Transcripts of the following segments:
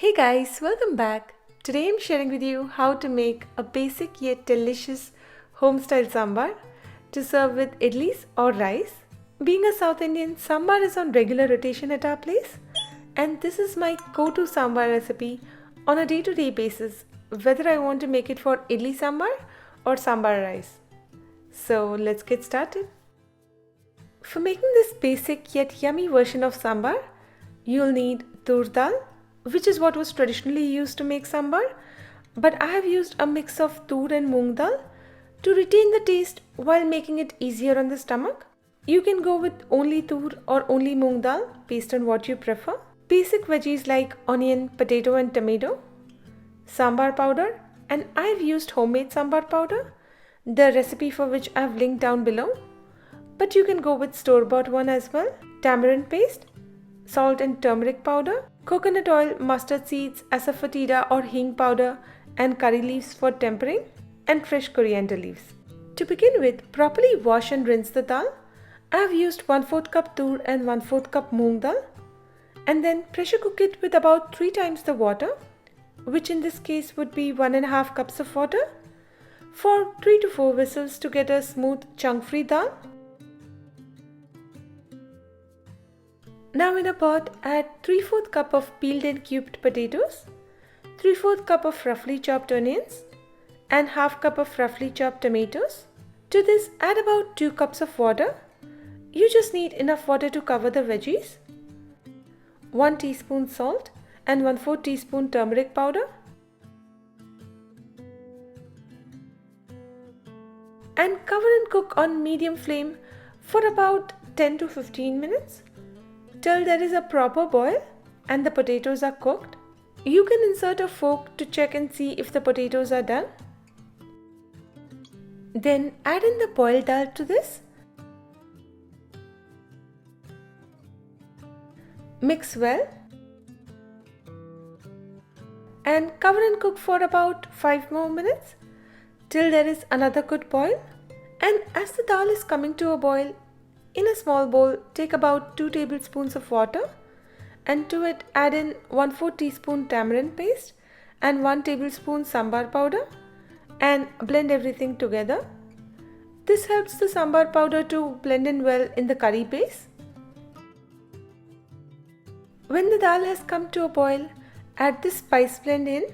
Hey guys, welcome back. Today I'm sharing with you how to make a basic yet delicious home-style sambar to serve with idlis or rice. Being a South Indian, sambar is on regular rotation at our place, and this is my go-to sambar recipe on a day-to-day basis, whether I want to make it for idli sambar or sambar rice. So let's get started. For making this basic yet yummy version of sambar, you'll need tur dal, which is what was traditionally used to make sambar, but I have used a mix of tur and moong dal to retain the taste while making it easier on the stomach. You can go with only tur or only moong dal based on what you prefer. Basic veggies like onion, potato and tomato, sambar powder, and I've used homemade sambar powder, the recipe for which I've linked down below, but you can go with store-bought one as well, tamarind paste, salt and turmeric powder, coconut oil, mustard seeds, asafoetida or hing powder, and curry leaves for tempering, and fresh coriander leaves. To begin with, properly wash and rinse the dal. I have used 1/4 cup tur and 1/4 cup moong dal, and then pressure cook it with about 3 times the water, which in this case would be 1.5 cups of water, for 3 to 4 whistles to get a smooth chunk-free dal. Now in a pot, add 3/4 cup of peeled and cubed potatoes, 3/4 cup of roughly chopped onions, and 1/2 cup of roughly chopped tomatoes. To this, add about 2 cups of water. You just need enough water to cover the veggies. 1 teaspoon salt and 1/4 teaspoon turmeric powder. And cover and cook on medium flame for about 10 to 15 minutes. Till there is a proper boil and the potatoes are cooked. You can insert a fork to check and see if the potatoes are done. Then add in the boiled dal to this. Mix well and cover and cook for about 5 more minutes till there is another good boil. And as the dal is coming to a boil, in a small bowl, take about 2 tablespoons of water, and to it add in 1/4 teaspoon tamarind paste and 1 tablespoon sambar powder, and blend everything together. This helps the sambar powder to blend in well in the curry base. When the dal has come to a boil, add this spice blend in,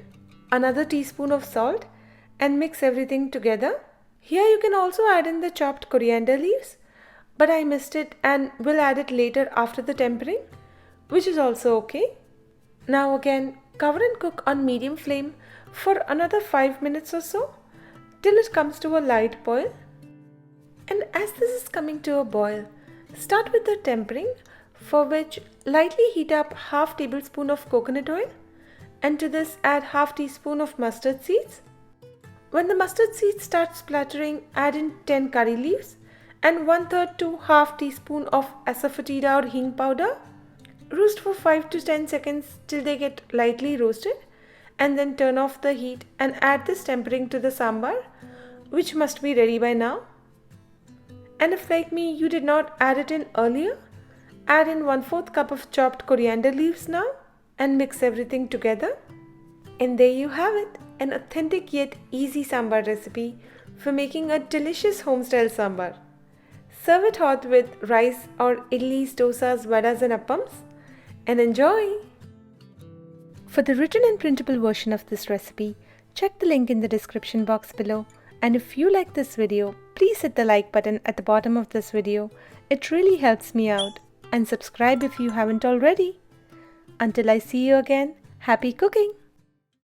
another teaspoon of salt, and mix everything together. Here you can also add in the chopped coriander leaves, but I missed it and will add it later after the tempering, which is also okay. Now again, cover and cook on medium flame for another 5 minutes or so till it comes to a light boil. And as this is coming to a boil, start with the tempering, for which lightly heat up 1/2 tablespoon of coconut oil, and to this add 1/2 teaspoon of mustard seeds. When the mustard seeds start splattering, add in 10 curry leaves and 1/3 to 1/2 teaspoon of asafoetida or hing powder. Roast for 5 to 10 seconds till they get lightly roasted, and then turn off the heat and add this tempering to the sambar, which must be ready by now. And if like me you did not add it in earlier, add in 1/4 cup of chopped coriander leaves now and mix everything together. And there you have it, an authentic yet easy sambar recipe for making a delicious home-style sambar. Serve it hot with rice or idlis, dosas, vadas and appams, and enjoy! For the written and printable version of this recipe, check the link in the description box below. And if you like this video, please hit the like button at the bottom of this video. It really helps me out. And subscribe if you haven't already. Until I see you again, happy cooking!